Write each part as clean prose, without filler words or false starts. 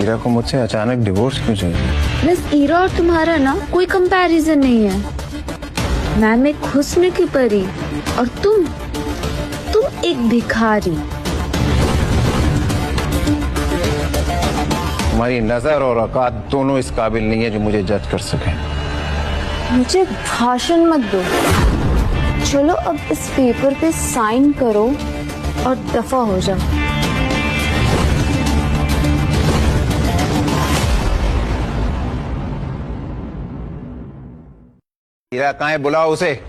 ईरा को मुझसे अचानक डिवोर्स क्यों चाहिए? मिस ईरा और तुम्हारा ना कोई कंपैरिजन नहीं है। मैम एक हुस्न की परी और तुम एक भिखारी। तुम्हारी नजर और औकात दोनों इस काबिल नहीं है जो मुझे जज कर सके। मुझे भाषण मत दो। चलो अब इस पेपर पे साइन करो और दफा हो जाओ। ईरा कहाँ है? बुलाओ उसे।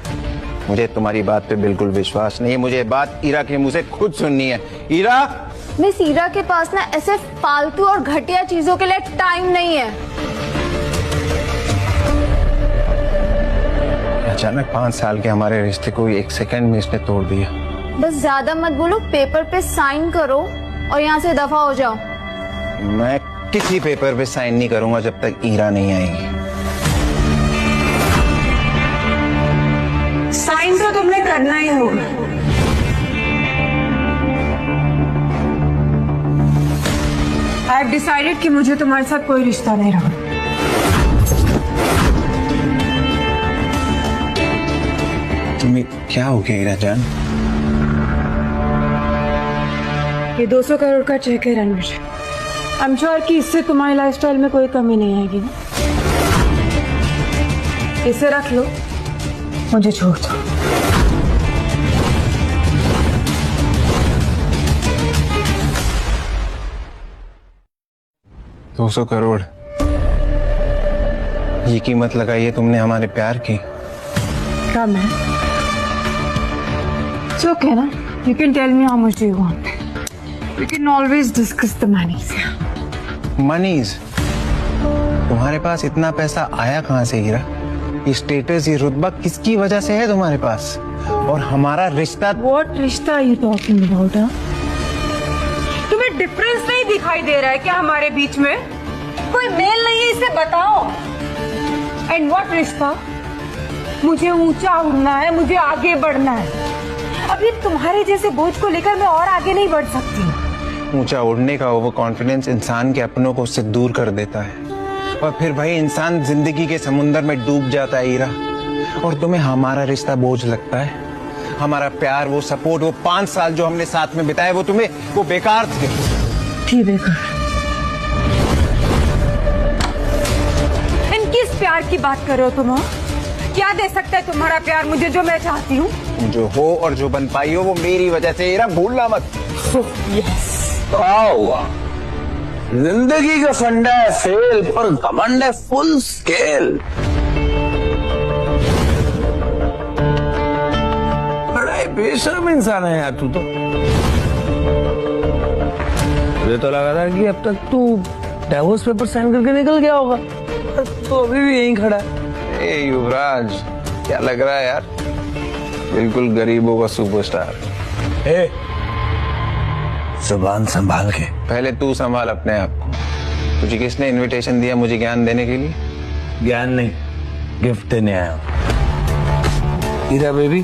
मुझे तुम्हारी बात पे बिल्कुल विश्वास नहीं है। मुझे बात ईरा के मुंह से खुद सुननी है। ईरा! मिस ईरा के पास ना ऐसे फालतू और घटिया चीजों के लिए टाइम नहीं है। अचानक 5 साल के हमारे रिश्ते को 1 सेकंड में इसने तोड़ दिया। बस ज्यादा मत बोलो, पेपर पे साइन करो और यहाँ से दफा हो जाओ। मैं किसी पेपर पे साइन नहीं करूंगा जब तक ईरा नहीं आएगी। साइन तो तुमने करना ही होगा। आई हैव डिसाइडेड कि मुझे तुम्हारे साथ कोई रिश्ता नहीं रहा। तुम्हें क्या हो गया ईरा जान? ये 200 करोड़ का चेक है रणवीर। आई एम श्योर कि इससे तुम्हारी लाइफस्टाइल में कोई कमी नहीं आएगी ना। इसे रख लो, मुझे छोड़ दो। 200 करोड़ ये कीमत लगाई है तुमने हमारे प्यार की। कम है। It's okay ना? You can tell me how much you want. We can always discuss the monies. मनीज? तुम्हारे पास इतना पैसा आया कहाँ से हीरा? ये स्टेटस, ये रुतबा किसकी वजह से है तुम्हारे पास? और हमारा रिश्ता? What रिश्ता are you talking about? तुम्हें डिफरेंस नहीं दिखाई दे रहा है क्या हमारे बीच में? कोई मेल नहीं है, इसे बताओ। एंड व्हाट रिश्ता? मुझे ऊंचा उड़ना है, मुझे आगे बढ़ना है। अभी तुम्हारे जैसे बोझ को लेकर मैं और आगे नहीं बढ़ सकती। ऊंचा उड़ने का ओवर कॉन्फिडेंस इंसान के अपनों को उससे दूर कर देता है और फिर भाई इंसान जिंदगी के समुंदर में डूब जाता है हीरा। और तुम्हें हमारा रिश्ता बोझ लगता है? हमारा प्यार, वो सपोर्ट, वो 5 साल जो हमने साथ में बिताए, वो तुम्हें वो बेकार थे? थी बेकार। इन किस प्यार की बात कर रहे हो तुम? क्या दे सकता है तुम्हारा प्यार मुझे जो मैं चाहती हूँ? जो हो और जो बन पाई हो वो मेरी वजह से हीरा, भूलना मत। यस। हुआ जिंदगी का फंडा है फेल, पर घमंड है फुल स्केल। बड़ा ही बेशर्म इंसान है यार तू तो। मुझे तो लगा था कि अब तक तू डिवोर्स पेपर साइन करके निकल गया होगा, तो अभी भी यहीं खड़ा है। ए युवराज, क्या लग रहा है यार? बिल्कुल गरीबों का सुपरस्टार। ए, जुबान संभाल के। पहले तू संभाल अपने आप को। तुझे किसने इनविटेशन दिया मुझे ज्ञान देने के लिए? ज्ञान नहीं, गिफ्ट देने आया हूँ। हीरा बेबी,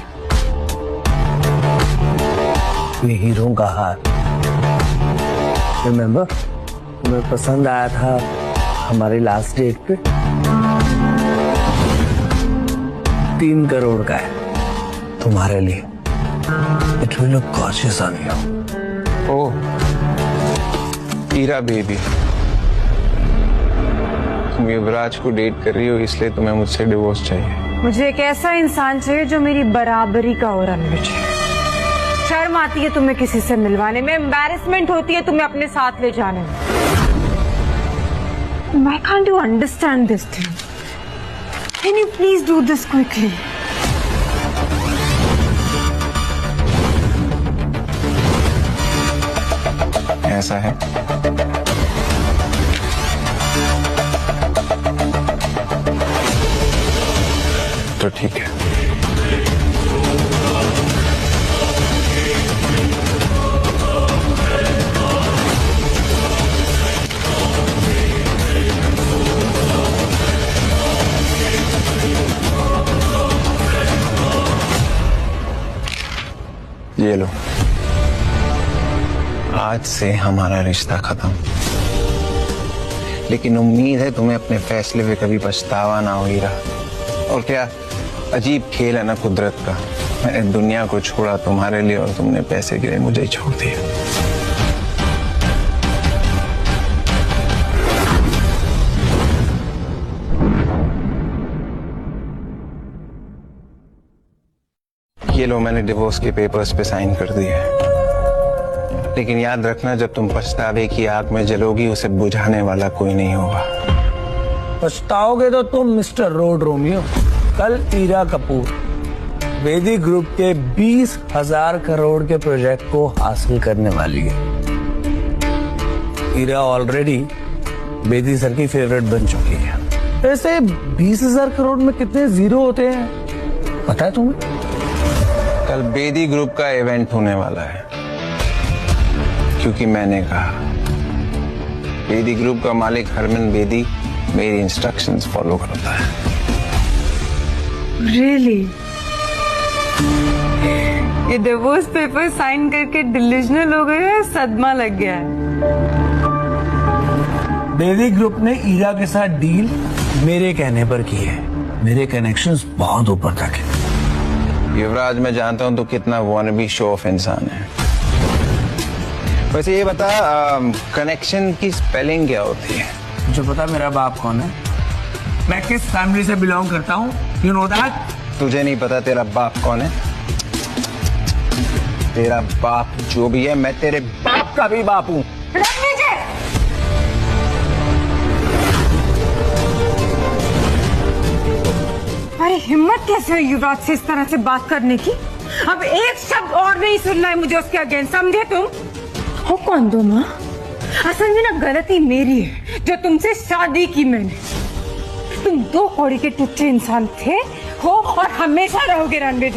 ये हीरो का हार। रिमेम्बर, तुम्हें पसंद आया था हमारी लास्ट डेट पे? 3 करोड़ का है तुम्हारे लिए। It will look gorgeous on you. Oh Heera baby, तुम युवराज को डेट कर रही हो इसलिए तुम्हें मुझसे डिवोर्स चाहिए? मुझे एक ऐसा इंसान चाहिए जो मेरी बराबरी का हो रणवीर। शर्म आती है तुम्हें किसी से मिलवाने में, एम्बैरेसमेंट होती है तुम्हें अपने साथ ले जाने में। Why can't you understand this thing? Can you please do this quickly? ऐसा है? तो ठीक है। ये लो, आज से हमारा रिश्ता खत्म। लेकिन उम्मीद है तुम्हें अपने फैसले पे कभी पछतावा ना हो हीरा। और क्या अजीब खेल है ना कुदरत का, मैंने दुनिया को छोड़ा तुम्हारे लिए और तुमने पैसे के लिए मुझे ही छोड़ दिया। ये लो, मैंने डिवोर्स के पेपर्स पे साइन कर दिए, लेकिन याद रखना जब तुम पछतावे की आग में जलोगी उसे बुझाने वाला कोई नहीं होगा। पछताओगे तो तुम मिस्टर रोड रोमियो। कल ईरा कपूर वेदी ग्रुप के 20,000 करोड़ के प्रोजेक्ट को हासिल करने वाली है। ईरा ऑलरेडी वेदी सर की फेवरेट बन चुकी है। वैसे 20,000 करोड़ में कितने जीरो होते हैं पता है तुम्हें? कल बेदी ग्रुप का इवेंट होने वाला है, क्योंकि मैंने कहा। बेदी ग्रुप का मालिक हरमन बेदी मेरी इंस्ट्रक्शंस फॉलो करता है। रियली? ये डिवोर्स पेपर साइन करके डिलीजनल हो गए हैं, सदमा लग गया है। बेदी ग्रुप ने ईरा के साथ डील मेरे कहने पर की है। मेरे कनेक्शंस बहुत ऊपर तक है। युवराज, मैं जानता हूं तो कितना वॉनबी शो ऑफ इंसान है। वैसे ये बता, कनेक्शन की स्पेलिंग क्या होती है? मुझे पता मेरा बाप कौन है, मैं किस फैमिली से बिलोंग करता हूँ, यू नो दैट? तुझे नहीं पता तेरा बाप कौन है? तेरा बाप जो भी है, मैं तेरे बाप का भी बाप हूँ। अरे हिम्मत कैसे हुई युवराज से इस तरह से बात करने की? अब एक शब्द और नहीं सुनना है मुझे उसके अगेंस्ट, समझे तुम? हो कौन तुम? असल में ना गलती मेरी है जो तुमसे शादी की मैंने। तुम दो कौड़ी के टुच्चे इंसान थे, हो और हमेशा रहोगे रणबीर।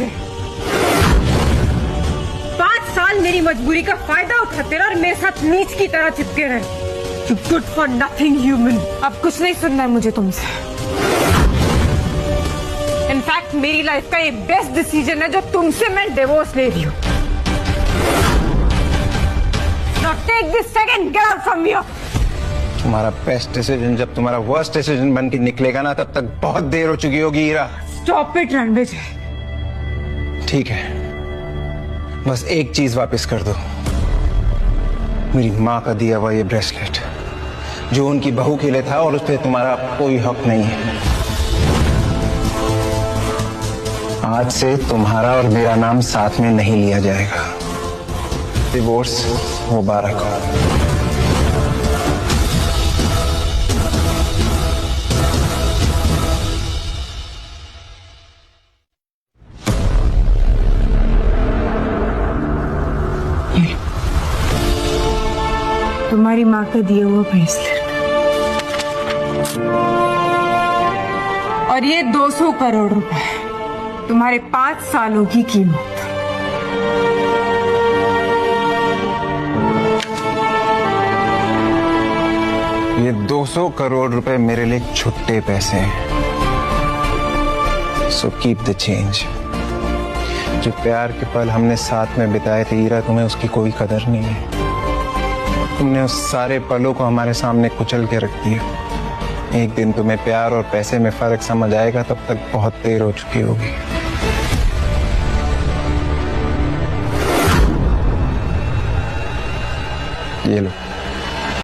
5 साल मेरी मजबूरी का फायदा उठाते रहे और मेरे साथ नीच की तरह चिपके रहे। Good for nothing human. अब कुछ नहीं सुनना है मुझे तुमसे। इनफैक्ट मेरी लाइफ का ये बेस्ट डिसीजन है जो तुमसे मैं डिवोर्स ले रही हूँ। Now take this second, get out from here. तुम्हारा बेस्ट डिसीजन जब तुम्हारा वर्स्ट डिसीजन बन के निकलेगा ना, तब तक बहुत देर हो चुकी होगी हीरा। Stop it, Ranbir. ठीक है, बस एक चीज वापस कर दो, मेरी माँ का दिया हुआ ये ब्रेसलेट जो उनकी बहू के लिए था और उस पर तुम्हारा कोई हक नहीं है। आज से तुम्हारा और मेरा नाम साथ में नहीं लिया जाएगा। डिवोर्स मुबारक हो। तुम्हारी माँ का दिया हुआ ब्रेसलेट और ये 200 करोड़ रुपए, तुम्हारे 5 सालों की कीमत। ये 200 करोड़ रुपए मेरे लिए छुट्टे पैसे हैं। So keep the change. जो प्यार के पल हमने साथ में बिताए थे हीरा, तुम्हें उसकी कोई कदर नहीं है। तुमने उस सारे पलों को हमारे सामने कुचल के रख दिया। एक दिन तुम्हें प्यार और पैसे में फर्क समझ आएगा, तब तक बहुत देर हो चुकी होगी। ये लो।